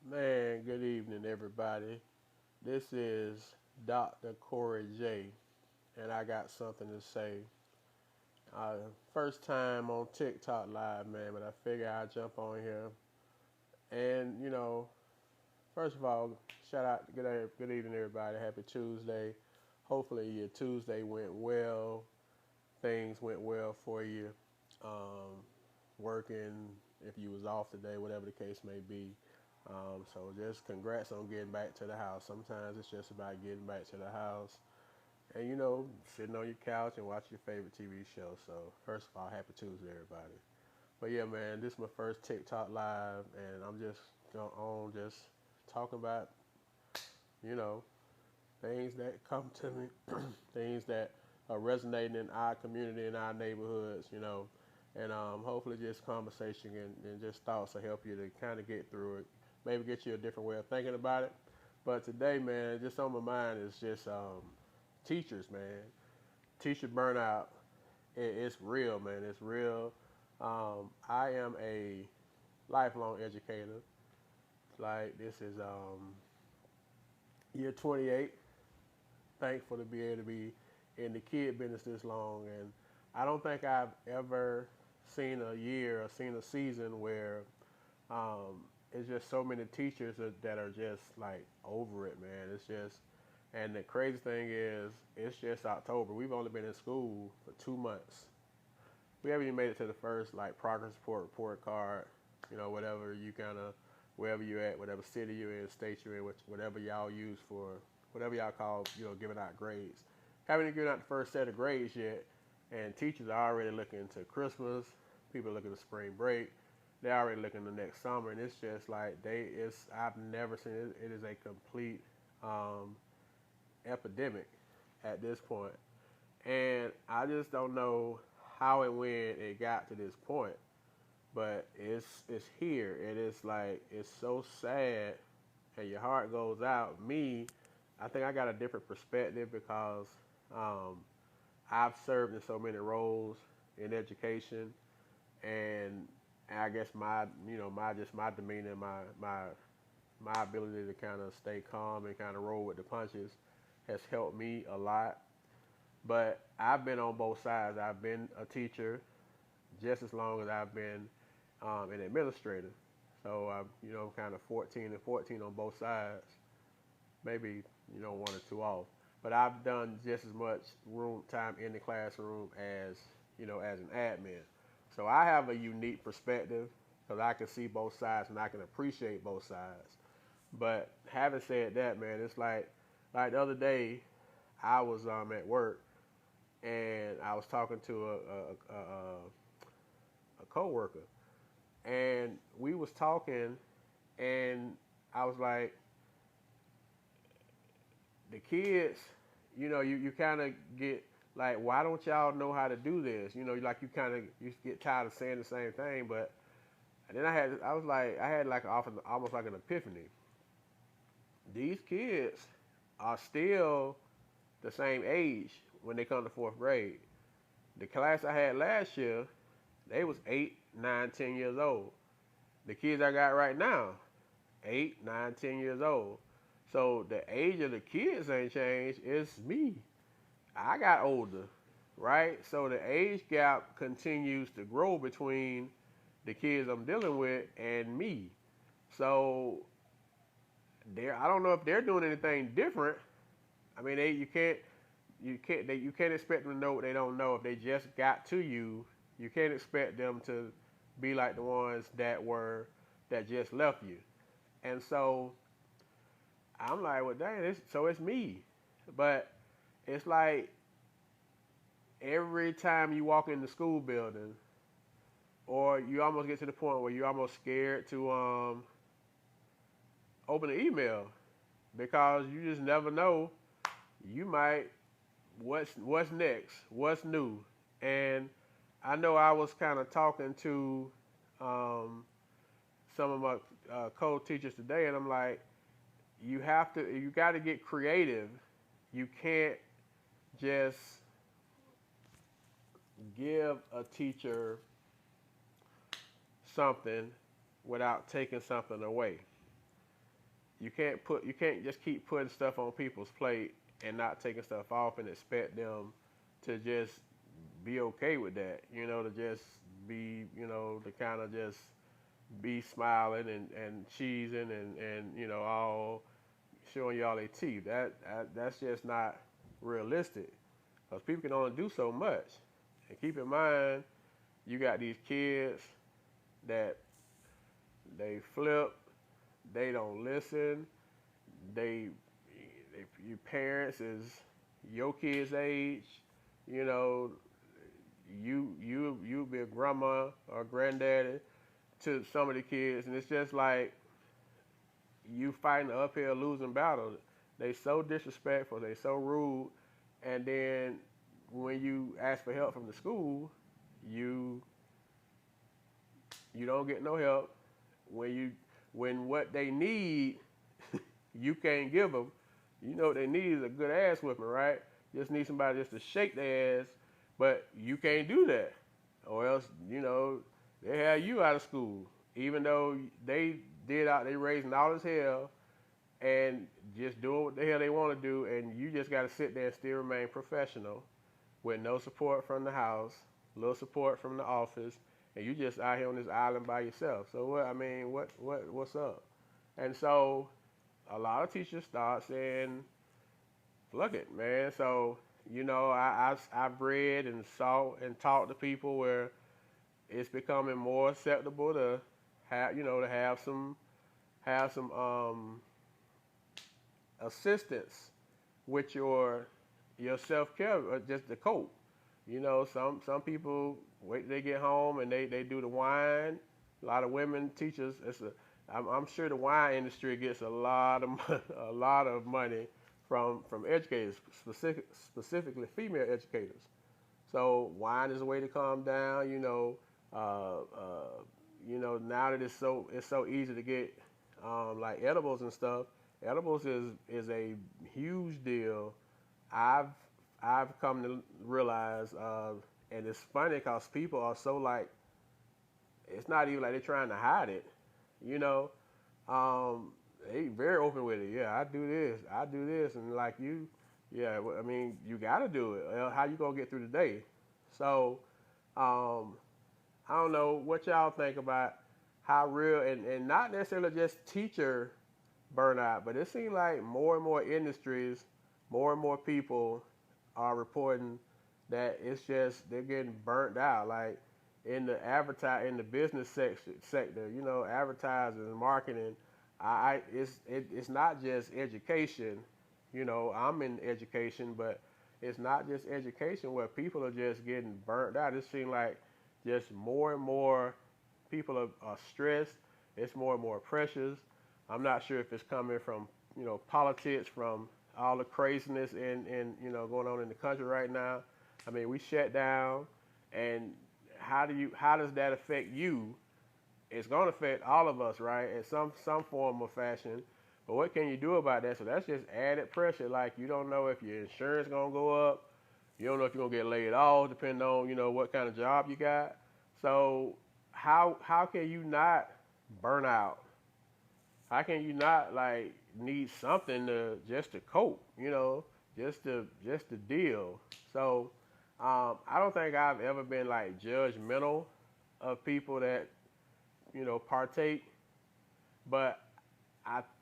Man, good evening, everybody. This is Dr. Corey Jaye, and I got something to say. First time on TikTok Live, man, but I figure I'd jump on here. And, first of all, shout out, good evening, everybody. Happy Tuesday. Hopefully, your Tuesday went well. Things went well for you. Um, Working, if you was off today, whatever the case may be. So just congrats on getting back to the house. Sometimes it's just about getting back to the house and sitting on your couch and watching your favorite TV show. So first of all, happy Tuesday, everybody. But yeah, man, this is my first TikTok live, and I'm just going on just talking about you know things that come to me, things that are resonating in our community, in our neighborhoods, and hopefully just conversation and just thoughts will help you to kind of get through it, maybe get you a different way of thinking about it. But today, man, just on my mind is just teachers, man. Teacher burnout, it's real, man. It's real. I am a lifelong educator. Like this is year 28. Thankful to be able to be in the kid business this long, and I don't think I've ever seen a year or seen a season where it's just so many teachers that are just like over it, man. It's just, and the crazy thing is, it's just October. We've only been in school for 2 months. We haven't even made it to the first like progress report card. Whatever you kind of, wherever you're at, whatever city you're in, state you're in, whatever y'all use for, whatever y'all call, giving out grades. Haven't even given out the first set of grades yet, and teachers are already looking to Christmas. People are looking to spring break. They're already looking to next summer, and it's just like I've never seen it. It is a complete um, epidemic at this point, and I just don't know how and when it got to this point. But it's here. It is like it's so sad, and your heart goes out. Me, I think I got a different perspective because um, I've served in so many roles in education, and I guess my demeanor, my ability to kind of stay calm and kind of roll with the punches has helped me a lot. But I've been on both sides. I've been a teacher just as long as I've been an administrator. So I'm kind of 14 and 14 on both sides. Maybe one or two off. But I've done just as much room time in the classroom as as an admin. So I have a unique perspective because I can see both sides and I can appreciate both sides. But having said that, man, it's like the other day I was at work and I was talking to a coworker, and we was talking, and I was like, the kids, you kind of get like, why don't y'all know how to do this? Like you get tired of saying the same thing. But and then I had like almost like an epiphany. These kids are still the same age when they come to fourth grade. The class I had last year, they was 8, 9, 10 years old. The kids I got right now, 8, 9, 10 years old. So the age of the kids ain't changed. It's me. I got older, right? So the age gap continues to grow between the kids I'm dealing with and me. So I don't know if they're doing anything different. I mean, you can't expect them to know what they don't know. If they just got to you, you can't expect them to be like the ones that just left you. And so I'm like, well, dang, so it's me. But it's like every time you walk in the school building, or you almost get to the point where you're almost scared to open an email because you just never know. You might what's next, what's new, and I know I was kind of talking to um, some of my co-teachers today, and I'm like, you got to get creative. You can't just give a teacher something without taking something away. you can't just keep putting stuff on people's plate and not taking stuff off and expect them to just be okay with that. To just be, to kind of just be smiling and cheesing and all showing you all their teeth. That's just not realistic because people can only do so much. And keep in mind, you got these kids that they flip, they don't listen, they, your parents is your kids' age, you know, you be a grandma or granddaddy to some of the kids, and it's just like you fighting an uphill losing battle. They so disrespectful, they so rude, and then when you ask for help from the school, you you don't get no help. When what they need, you can't give them. You know what they need is a good ass whipping, right? Just need somebody just to shake their ass, but you can't do that, or else they have you out of school, even though they raising all this hell and just doing what the hell they want to do, and you just got to sit there and still remain professional with no support from the house, little support from the office, and you just out here on this island by yourself. So what's up? And so a lot of teachers start saying, "Look it, man." So I've read and saw and talked to people where it's becoming more acceptable to have some assistance with your self care, or just the cope. Some people wait till they get home and they do the wine. A lot of women teachers. I'm sure the wine industry gets a lot of money from educators, specifically female educators. So wine is a way to calm down. Now that it's so easy to get like edibles and stuff. Edibles is a huge deal. I've come to realize, and it's funny because people are so like, it's not even like they're trying to hide it, you know. They very open with it. Yeah, I do this, and like you, yeah. I mean, you got to do it. How you gonna get through the day? So, I don't know what y'all think about how real and not necessarily just teacher burnout, but it seems like more and more industries, more and more people are reporting that it's just they're getting burnt out. Like in the business sector, advertising and marketing. It's not just education. I'm in education, but it's not just education where people are just getting burnt out. It seems like just more and more people are stressed. It's more and more pressures. I'm not sure if it's coming from politics, from all the craziness and going on in the country right now. I mean, we shut down, and how does that affect you? It's going to affect all of us, right? In some form or fashion. But what can you do about that? So that's just added pressure. Like you don't know if your insurance gonna go up. You don't know if you're gonna get laid off, depending on what kind of job you got. So how can you not burn out? How can you not like need something to cope? Just to deal. So I don't think I've ever been like judgmental of people that partake, but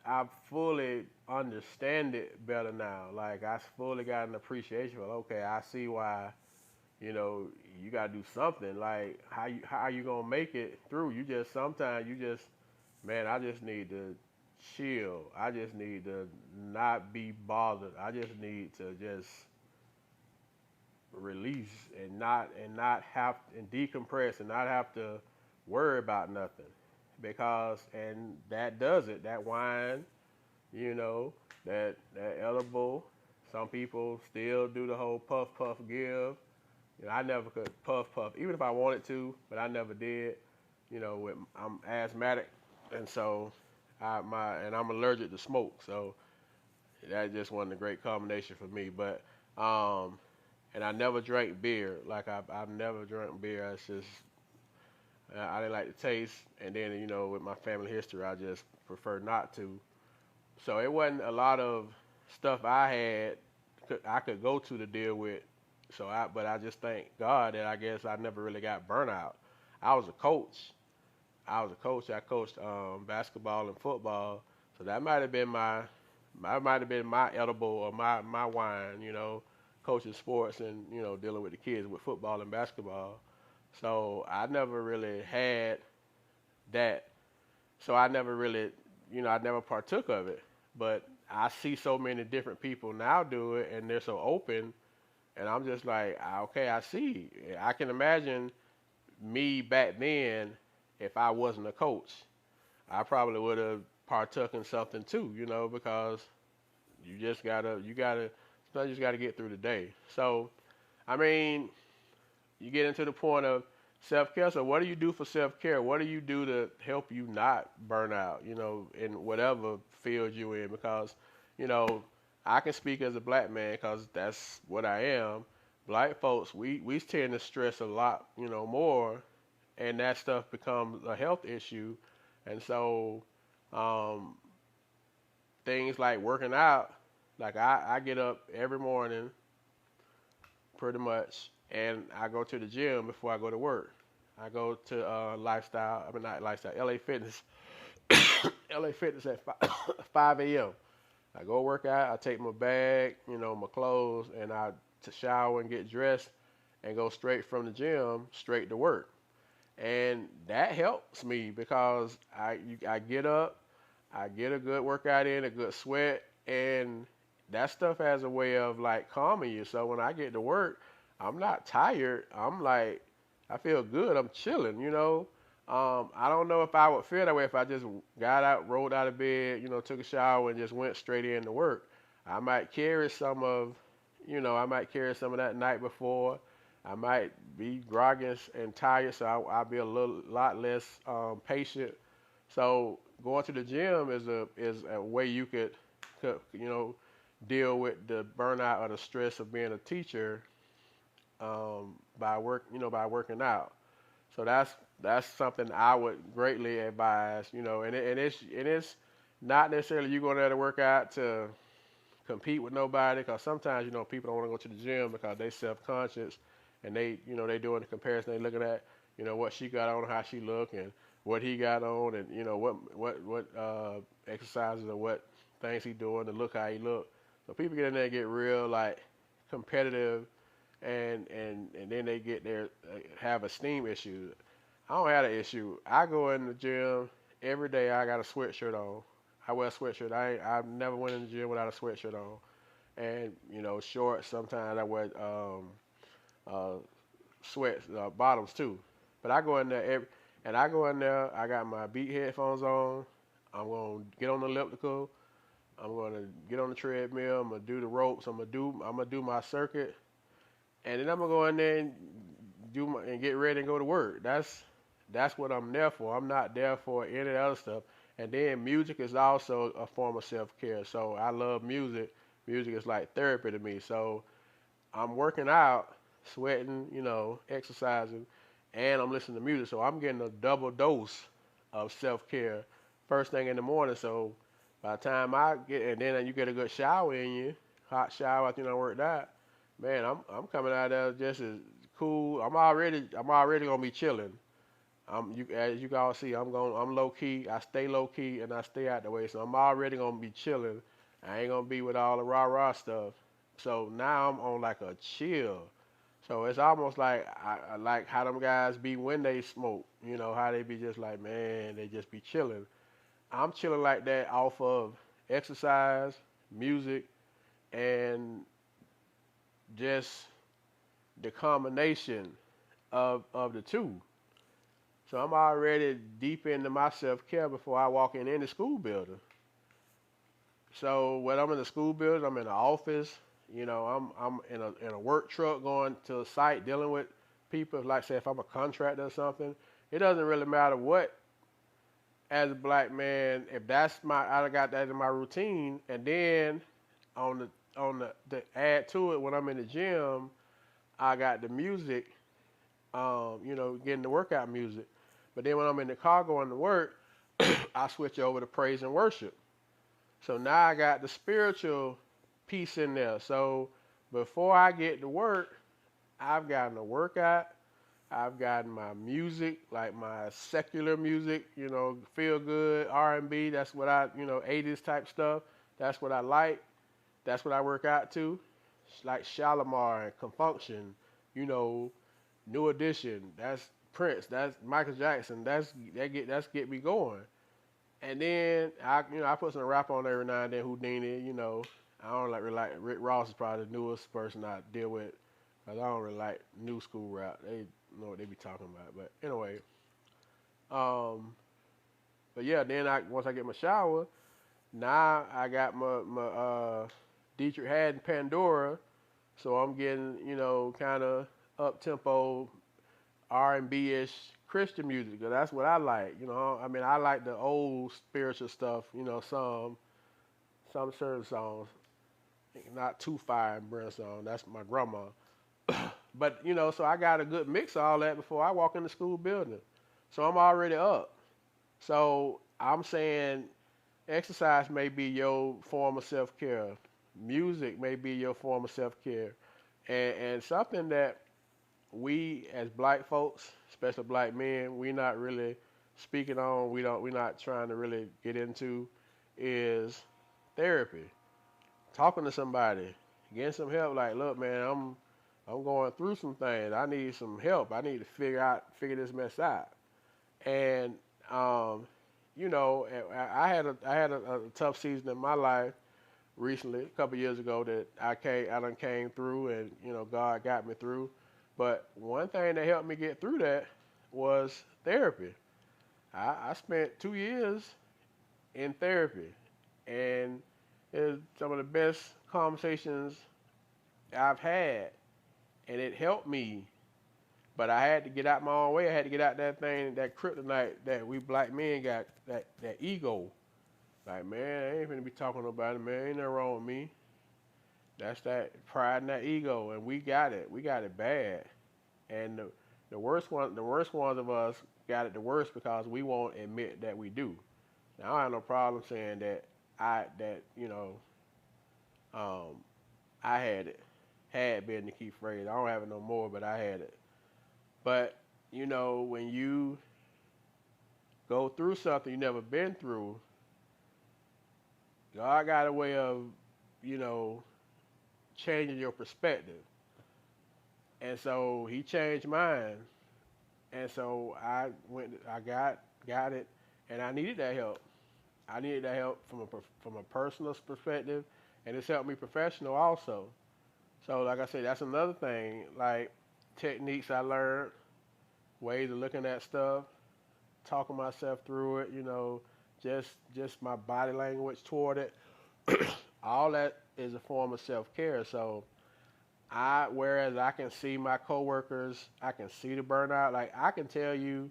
I fully understand it better now. Like I fully got an appreciation for okay, I see why you gotta do something. Like how you gonna make it through? Sometimes man, I just need to chill. I just need to not be bothered. I just need to just release and not have and decompress and not have to worry about nothing. And that does it. That wine, that edible. Some people still do the whole puff puff give. I never could puff puff, even if I wanted to, but I never did. I'm asthmatic, and so I'm allergic to smoke, so that just wasn't a great combination for me. But and I never drank beer. Like I've never drank beer. It's just I didn't like the taste, and then with my family history, I just prefer not to. So it wasn't a lot of stuff I could go to deal with. But I just thank God that I guess I never really got burnout. I was a coach. I coached basketball and football. So that might have been my edible or my wine. Coaching sports and dealing with the kids with football and basketball. So I never really had that. So I never really, I never partook of it. But I see so many different people now do it, and they're so open, and I'm just like, okay, I see. I can imagine me back then if I wasn't a coach. I probably would have partook in something too, because sometimes you just gotta get through the day. So, I mean, you get into the point of self-care. So what do you do for self-care? What do you do to help you not burn out, in whatever field you're in? Because, you know, I can speak as a black man because that's what I am. Black folks, we tend to stress a lot, more, and that stuff becomes a health issue. And so um, things like working out, like I get up every morning pretty much, and I go to the gym before I go to work. I go to not lifestyle, LA Fitness, LA Fitness at 5 a.m. I go work out. I take my bag, my clothes, and I to shower and get dressed, and go straight from the gym straight to work. And that helps me because I get up, I get a good workout in, a good sweat, and that stuff has a way of like calming you. So when I get to work, I'm not tired. I'm like, I feel good. I'm chilling. I don't know if I would feel that way if I just got out, rolled out of bed, took a shower and just went straight into work. I might carry some of, I might carry some of that night before. I might be groggy and tired, so I'll be a lot less patient. So going to the gym is a way you could deal with the burnout or the stress of being a teacher by working out. So that's something I would greatly advise. And it's not necessarily you going there to work out to compete with nobody, because sometimes people don't want to go to the gym because they self-conscious, and they doing the comparison. They looking at what she got on, how she look, and what he got on, and what exercises or what things he doing to look how he look. So people get in there and get real like competitive, and then they get there have esteem issues. I don't have an issue. I go in the gym every day. I got a sweatshirt on. I wear a sweatshirt. I never went in the gym without a sweatshirt on, and shorts. Sometimes I wear uh, sweats bottoms too. But I go in there and I go in there. I got my beat headphones on. I'm gonna get on the elliptical. I'm gonna get on the treadmill. I'm gonna do the ropes. I'm gonna do my circuit, and then I'm gonna go in there and and get ready and go to work. That's what I'm there for. I'm not there for any of the other stuff. And then music is also a form of self-care. So I love music. Music is like therapy to me. So I'm working out, sweating, exercising, and I'm listening to music. So I'm getting a double dose of self-care first thing in the morning. So by the time and then you get a good shower in you, hot shower after worked out, man, I'm coming out there just as cool. I'm already gonna be chilling. As you can all see, I'm low key. I stay low key and I stay out the way. So I'm already gonna be chilling. I ain't gonna be with all the rah rah stuff. So now I'm on like a chill. So it's almost like I like how them guys be when they smoke. How they be just like, man, they just be chilling. I'm chilling like that off of exercise, music, and just the combination of the two. So I'm already deep into my self-care before I walk in any school building. So when I'm in the school building, I'm in the office. I'm in a work truck going to a site dealing with people. Like say if I'm a contractor or something, it doesn't really matter what. As a black man, if I got that in my routine, and then to add to it when I'm in the gym, I got the music, getting the workout music. But then when I'm in the car going to work, I switch over to praise and worship. So now I got the spiritual piece in there. So before I get to work, I've gotten a workout. I've gotten my music, like my secular music, feel good, R&B. That's what 80s type stuff. That's what I like. That's what I work out to. It's like Shalimar and Confunction, you know, New Edition. That's Prince. That's Michael Jackson. That's get me going. And then I put some rap on every now and then. Houdini, I don't really like Rick Ross is probably the newest person I deal with, cause I don't really like new school rap. They know what they be talking about. But anyway, um, but yeah, then once I get my shower, now I got my Dietrich Haddon Pandora, so I'm getting kind of up tempo R&B ish Christian music. 'Cause that's what I like. I mean I like the old spiritual stuff. Some certain songs, not too fire and brimstone. That's my grandma. But so I got a good mix of all that before I walk in the school building. So I'm already up. So I'm saying exercise may be your form of self-care. Music may be your form of self-care. And something that we as black folks, especially black men, we not really speaking on, we're not trying to really get into is therapy. Talking to somebody, getting some help, like, look man, I'm going through some things. I need some help. I need to figure this mess out. And I had a tough season in my life recently, a couple years ago that I done came through, and God got me through. But one thing that helped me get through that was therapy. I spent 2 years in therapy, and it's some of the best conversations I've had, and it helped me. But I had to get out my own way. I had to get out that thing, that kryptonite that we black men got, that ego. Like, man, I ain't finna be talking about it, man. Ain't nothing wrong with me. That's that pride and that ego, and we got it. We got it bad. And the worst ones of us got it the worst because we won't admit that we do. Now I have no problem saying that um, I had it. Had been the key phrase. I don't have it no more, but I had it. But when you go through something you never been through, God got a way of, changing your perspective. And so he changed mine. And so I got it, and I needed that help. I needed that help from a personal perspective, and it's helped me professional also. So like I said, that's another thing, like techniques I learned, ways of looking at stuff, talking myself through it, just my body language toward it. All that is a form of self-care. So whereas I can see my coworkers, I can see the burnout. Like I can tell you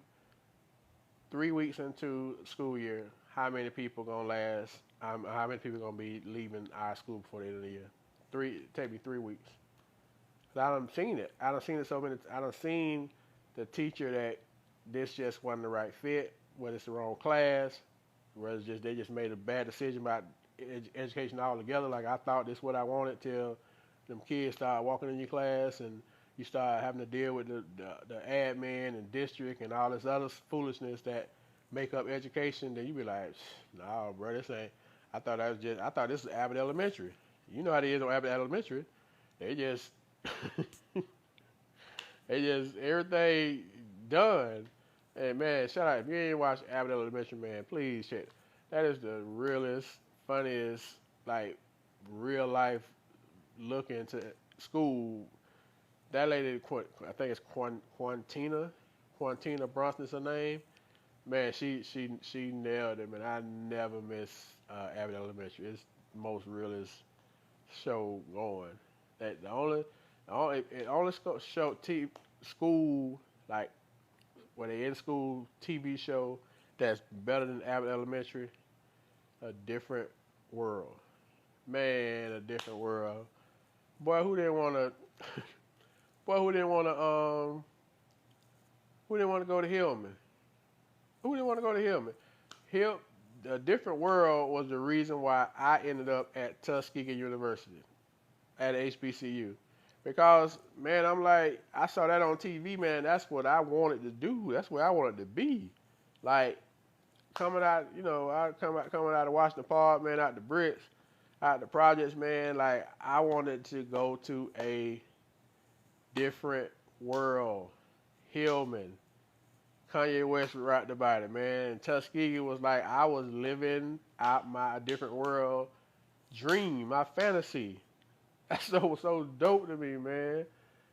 3 weeks into school year, how many people gonna last, how many people gonna be leaving our school before the end of the year. Take me 3 weeks. 'Cause I done seen it. I done seen it so many. I done seen the teacher that this just wasn't the right fit, whether it's the wrong class, whether they just made a bad decision about education altogether. Like I thought this is what I wanted till them kids start walking in your class and you start having to deal with the admin and district and all this other foolishness that make up education. Then you be like, nah, bro, this ain't. I thought this was Abbott Elementary. You know how it is on Abbott Elementary. They just, everything done. And man, shout out if you ain't watched Abbott Elementary, man, please check. That is the realest, funniest, like real life look into school. That lady, I think it's Quantina Bronson's her name. Man, she nailed it, man. I never miss Abbott Elementary. It's the most realest show going. That it only show school like when they in school TV show that's better than Abbott Elementary. A different world, man. A different world. Boy, who didn't want to? Boy, who didn't want to? Who didn't want to go to Hillman? Who didn't want to go to Hillman? A Different World was the reason why I ended up at Tuskegee University at HBCU. Because, man, I'm like, I saw that on TV, man. That's what I wanted to do. That's where I wanted to be. Like, coming out, I coming out of Washington Park, man, out the bricks, out the projects, man. Like, I wanted to go to a different world. Hillman, Kanye West rapped about it, man. Tuskegee was like, I was living out my different world dream, my fantasy. That show was so dope to me, man.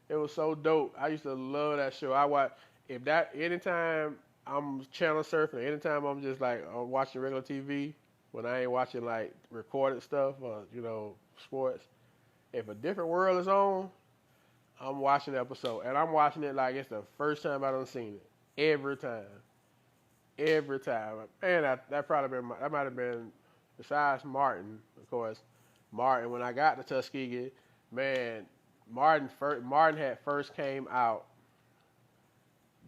It was so dope. I used to love that show. I watch if that anytime I'm channel surfing, anytime I'm just like watching regular TV, when I ain't watching like recorded stuff or sports. If A Different World is on, I'm watching the episode, and I'm watching it like it's the first time I done seen it. Every time. Man, that probably that might have been besides Martin, of course. Martin, when I got to Tuskegee, man, Martin had first came out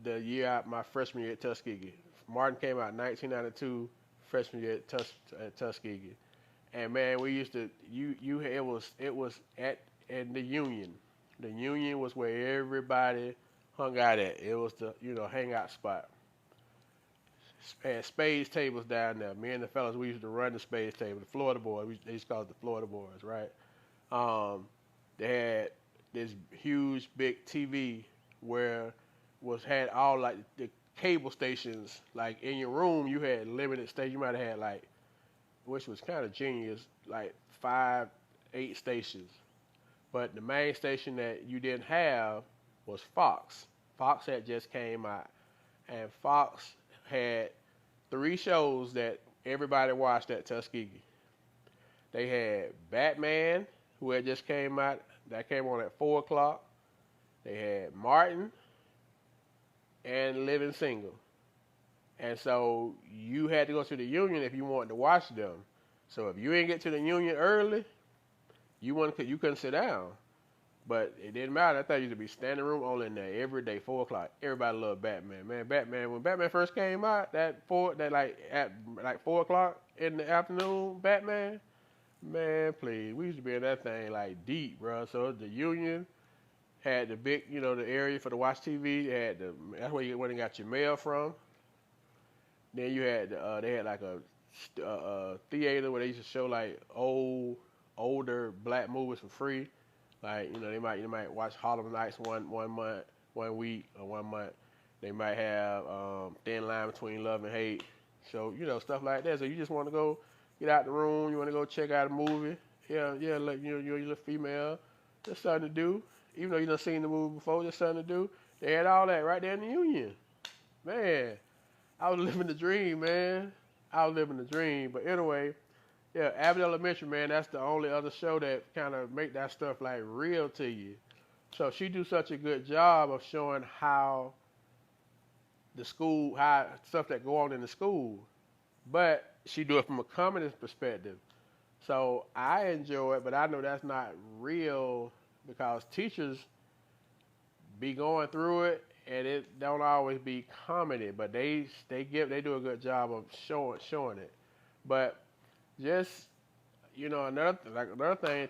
the year my freshman year at Tuskegee. Martin came out in 1992, freshman year at Tuskegee, and man, we used to it was at the Union. The Union was where everybody hung out at. It was the hangout spot. Had spades tables down there. Me and the fellas, we used to run the spades table. The Florida boys, they used to call it the Florida boys, right? They had this huge big TV where had all like the cable stations. Like in your room, you had limited stations. You might have had like, which was kind of genius, like 5, 8 stations. But the main station that you didn't have was Fox. Fox had just came out, and Fox had 3 shows that everybody watched at Tuskegee. They had Batman, who had just came out. That came on at 4 o'clock. They had Martin and Living Single. And so you had to go to the Union if you wanted to watch them. So if you didn't get to the Union early, you couldn't sit down. But it didn't matter. I thought used to be standing room only in there every day, 4 o'clock. Everybody loved Batman. Man, Batman, when Batman first came out, at 4 o'clock in the afternoon, Batman, man, please. We used to be in that thing like deep, bro. So the Union had the big, the area for the watch TV. That's where you went and got your mail from. Then you had they had like a theater where they used to show like older black movies for free. Like you might watch Harlem Nights one week or 1 month. They might have Thin Line Between Love and Hate. So stuff like that. So you just want to go get out the room. You want to go check out a movie. Yeah. Like you're a female. There's something to do. Even though you done seen the movie before, there's something to do. They had all that right there in the Union. Man, I was living the dream, man. I was living the dream. But anyway, yeah, Abbott Elementary, man, that's the only other show that kind of make that stuff like real to you. So she do such a good job of showing how stuff that go on in the school. But she do it from a communist perspective. So I enjoy it, but I know that's not real because teachers be going through it and it don't always be comedy, but they do a good job of showing it. But just another thing,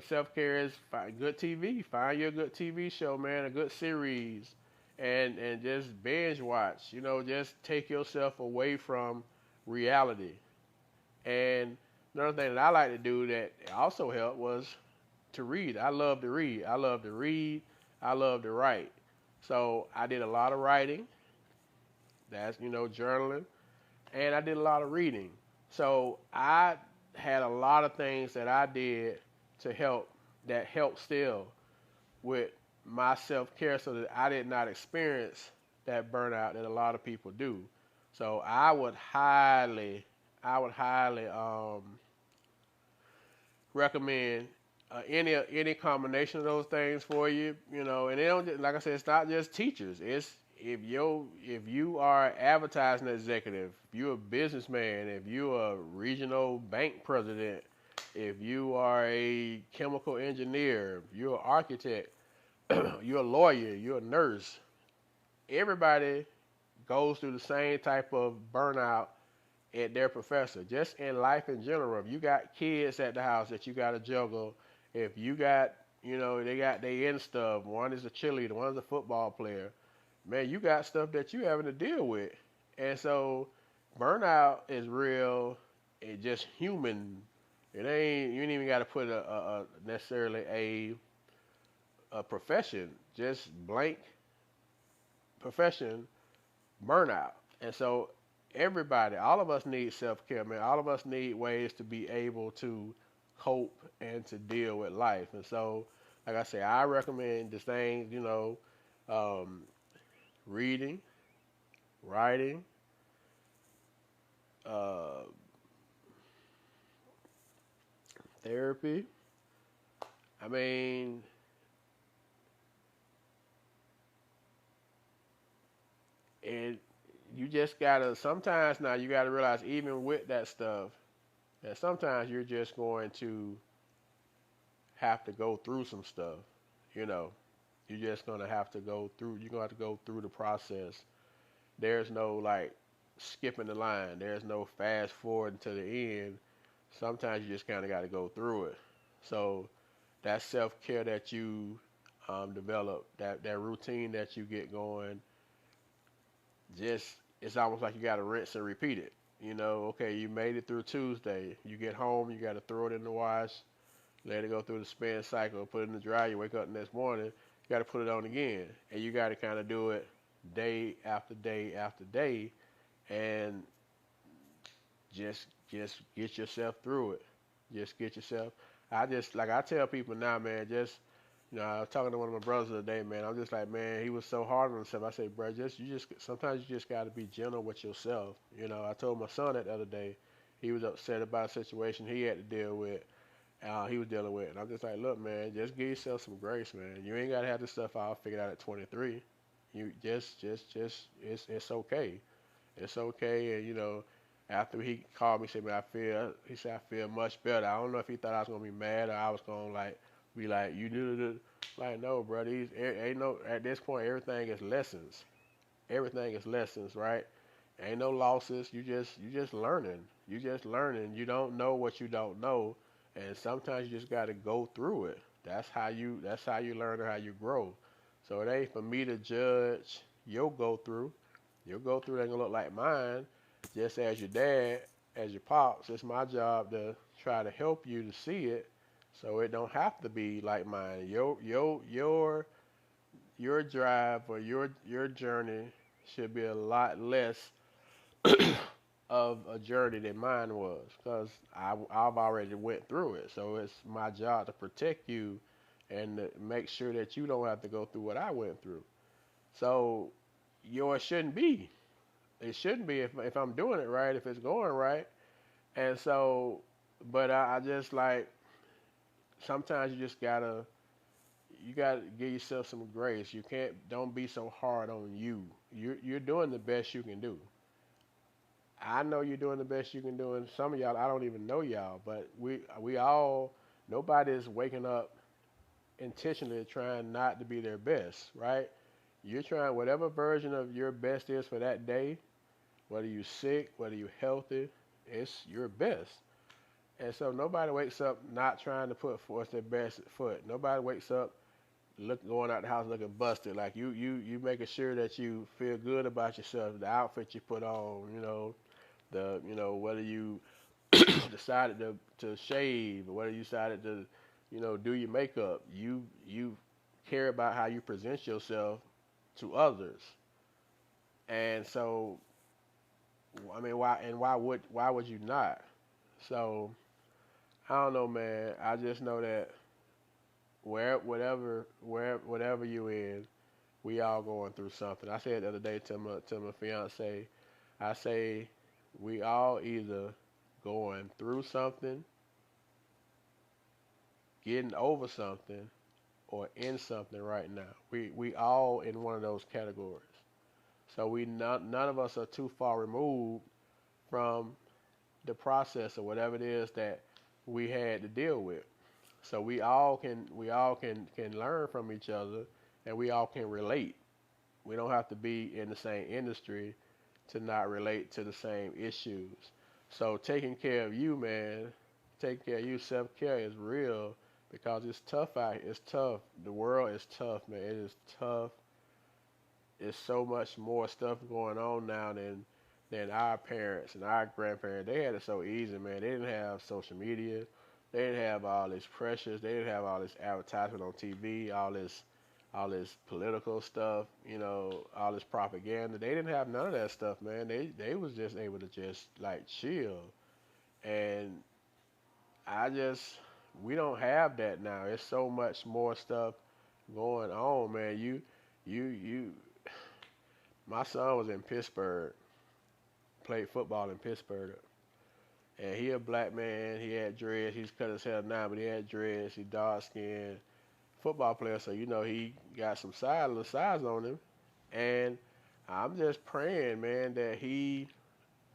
self-care is find good TV. Find you a good TV show, man, a good series, and just binge watch. Just take yourself away from reality. And another thing that I like to do that also helped was to read. I love to read. I love to write. So I did a lot of writing. That's journaling, and I did a lot of reading. So I had a lot of things that I did to help still with my self-care so that I did not experience that burnout that a lot of people do. So I would highly recommend any combination of those things for you, and they don't, like I said, it's not just teachers. It's if you are an advertising executive, if you're a businessman, if you're a regional bank president, if you are a chemical engineer, if you're an architect, you're a lawyer, you're a nurse, everybody goes through the same type of burnout at their professor. Just in life in general, if you got kids at the house that you got to juggle, if you got, they got they in stuff. One is a cheerleader, one is a football player. Man, you got stuff that you having to deal with, and so burnout is real. It's just human. It ain't. You ain't even got to put a necessarily a profession. Just blank profession burnout. And so everybody, all of us need self-care, man. All of us need ways to be able to cope and to deal with life. And so, like I say, I recommend the things, um, reading, writing, uh, therapy. I mean, and you just gotta, sometimes now you gotta realize, even with that stuff, that sometimes you're just going to have to go through some stuff. You know, you're just gonna have to go through. You're gonna have to go through the process. There's no like skipping the line. There's no fast forward to the end. Sometimes you just kind of got to go through it. So that self care that you develop, that routine that you get going, just it's almost like you got to rinse and repeat it. Okay, you made it through Tuesday. You get home, you got to throw it in the wash, let it go through the spin cycle, put it in the dryer. You wake up the next morning, you got to put it on again, and you got to kind of do it day after day after day, and just get yourself through it. Just get yourself. I tell people now, man. I was talking to one of my brothers the other day, man. I'm just like, man, he was so hard on himself. I say, bro, sometimes you just got to be gentle with yourself. I told my son that the other day. He was upset about a situation he had to deal with. He was dealing with, and I'm just like, look, man, just give yourself some grace, man. You ain't gotta have this stuff all figured out at 23. You it's okay. It's okay, and after he called me, said, man, he said, I feel much better. I don't know if he thought I was gonna be mad or I was gonna like be like, you do the, like, no, bro, ain't no, at this point, everything is lessons. Everything is lessons, right? Ain't no losses. You just learning. You just learning. You don't know what you don't know, and sometimes you just got to go through it. That's how you learn and how you grow. So it ain't for me to judge your go through. Your go through ain't gonna look like mine. Just as your dad, as your pops, it's my job to try to help you to see it, so it don't have to be like mine. Your drive or your journey should be a lot less of a journey than mine was, because I've already went through it. So it's my job to protect you and to make sure that you don't have to go through what I went through. So yours shouldn't be. It shouldn't be if I'm doing it right, if it's going right. And so, but I just like, sometimes you gotta give yourself some grace. Don't be so hard on you. You're doing the best you can do. I know you're doing the best you can do, and some of y'all, I don't even know y'all, but we all, nobody is waking up intentionally trying not to be their best, right? You're trying whatever version of your best is for that day, whether you're sick, whether you're healthy, it's your best. And so nobody wakes up not trying to put forth their best foot. Nobody wakes up going out the house looking busted. Like you making sure that you feel good about yourself, the outfit you put on, whether you decided to shave or whether you decided to, do your makeup. You care about how you present yourself to others. And so, I mean, why would you not? So I don't know, man. I just know that whatever you in, we all going through something. I said the other day to my fiance, I say we all either going through something, getting over something, or in something right now. We all in one of those categories. So none of us are too far removed from the process or whatever it is that we had to deal with. So we all can learn from each other, and we all can relate. We don't have to be in the same industry to not relate to the same issues. So taking care of you, man, taking care of you, self-care is real because it's tough out here. It's tough. The world is tough, man. It is tough. It's so much more stuff going on now than our parents and our grandparents. They had it so easy, man. They didn't have social media. They didn't have all this pressures. They didn't have all this advertisement on TV, all this political stuff, all this propaganda. They didn't have none of that stuff, man. They was just able to just like chill. And I just we don't have that now. It's so much more stuff going on, man. You my son was in Pittsburgh, played football in Pittsburgh. And he a black man, he had dreads, he's cut his hair now, but he had dreads, he dark skinned football player, so he got some little size on him. And I'm just praying, man, that he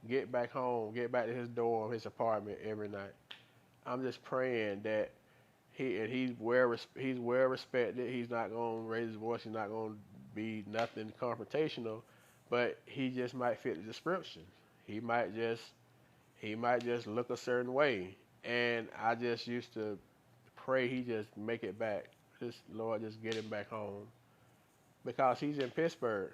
get back home, get back to his dorm, his apartment every night. I'm just praying that he's well respected. He's not gonna raise his voice. He's not gonna be nothing confrontational, but he just might fit the description. He might just he might just look a certain way, and I just used to pray he just make it back. Just Lord, just get him back home because he's in Pittsburgh.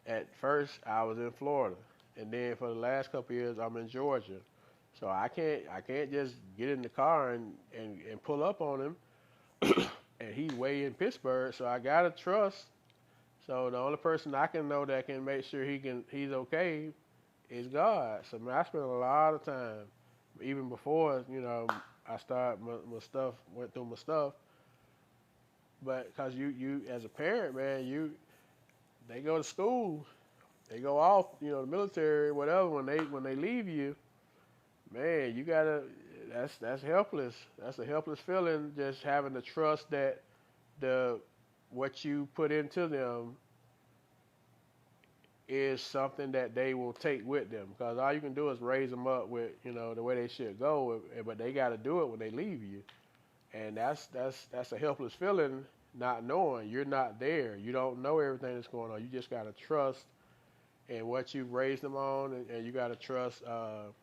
At first, I was in Florida, and then for the last couple of years, I'm in Georgia. So I can't just get in the car and pull up on him, and he's way in Pittsburgh. So I gotta trust. So the only person I can know that can make sure he's okay is God. So man, I spent a lot of time, even before I started my stuff, went through my stuff. But because you as a parent, man, they go to school, they go off, the military, whatever. When they leave you, man, you gotta. That's helpless. That's a helpless feeling. Just having to trust that the what you put into them is something that they will take with them. Because all you can do is raise them up with the way they should go, but they got to do it when they leave you, and that's a helpless feeling. Not knowing you're not there, you don't know everything that's going on. You just got to trust in what you've raised them on, and you got to trust. God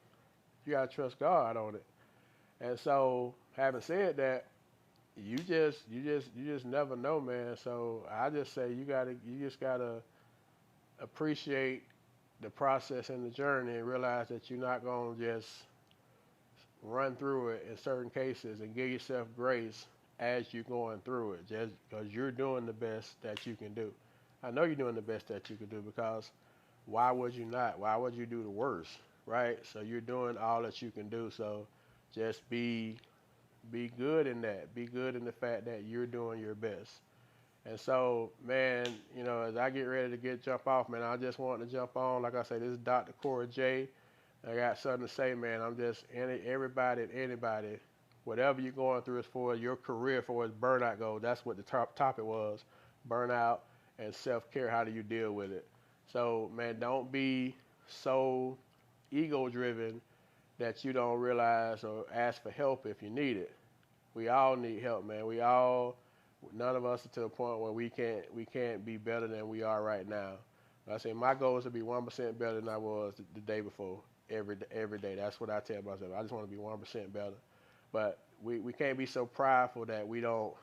on it. And so, having said that, you just never know, man. So I just say you just gotta appreciate the process and the journey, and realize that you're not gonna just run through it in certain cases, and give yourself grace as you're going through it, just because you're doing the best that you can do. I know you're doing the best that you can do, because why would you not? Why would you do the worst, right? So you're doing all that you can do. So just be good in that. Be good in the fact that you're doing your best. And so, man, as I get ready to jump off, man, I just want to jump on. Like I say, this is Dr. Corey Jaye. I got something to say, man. I'm just everybody and anybody, whatever you're going through as far as your career, as far as burnout goes. That's what the topic was: burnout and self-care. How do you deal with it? So, man, don't be so ego-driven that you don't realize or ask for help if you need it. We all need help, man. None of us are to a point where we can't be better than we are right now. Like I say my goal is to be 1% better than I was the day before, every day. That's what I tell myself. I just want to be 1% better. But we can't be so prideful that we don't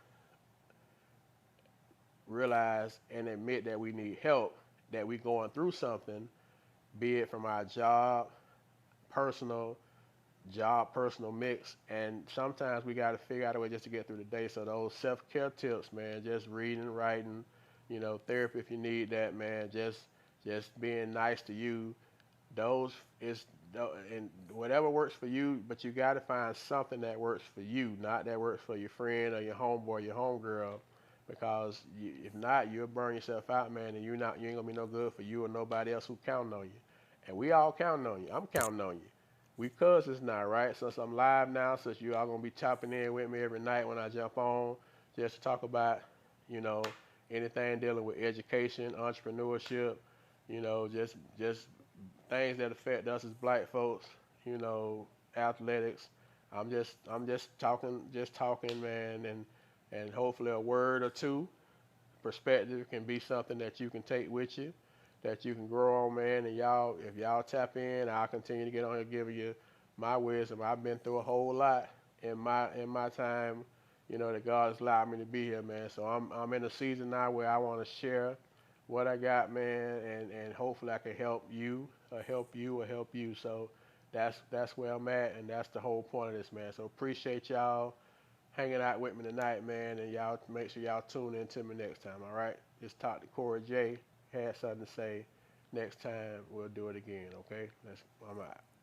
realize and admit that we need help, that we're going through something, be it from our personal personal mix, and sometimes we got to figure out a way just to get through the day. So those self-care tips, man, just reading, writing, therapy if you need that, man, just being nice to you, those is and whatever works for you, but you got to find something that works for you, not that works for your friend or your homeboy, your homegirl, because if not, you'll burn yourself out, man, and you ain't gonna be no good for you or nobody else who counting on you. And we all counting on you. I'm counting on you. We cousins now, right? Since I'm live now, since you all gonna be chopping in with me every night when I jump on, just to talk about, you know, anything dealing with education, entrepreneurship, just things that affect us as black folks, athletics. I'm just talking, man, and hopefully a word or two perspective can be something that you can take with you. that you can grow on, man. And y'all, if y'all tap in, I'll continue to get on here giving you my wisdom. I've been through a whole lot in my time, that God has allowed me to be here, man. So I'm in a season now where I want to share what I got, man, and hopefully I can help you, or help you, or help you. So that's where I'm at, and that's the whole point of this, man. So appreciate y'all hanging out with me tonight, man, and y'all make sure y'all tune in to me next time. All right, just talk to Corey Jaye. Had something to say. Next time we'll do it again. Okay, I'm out.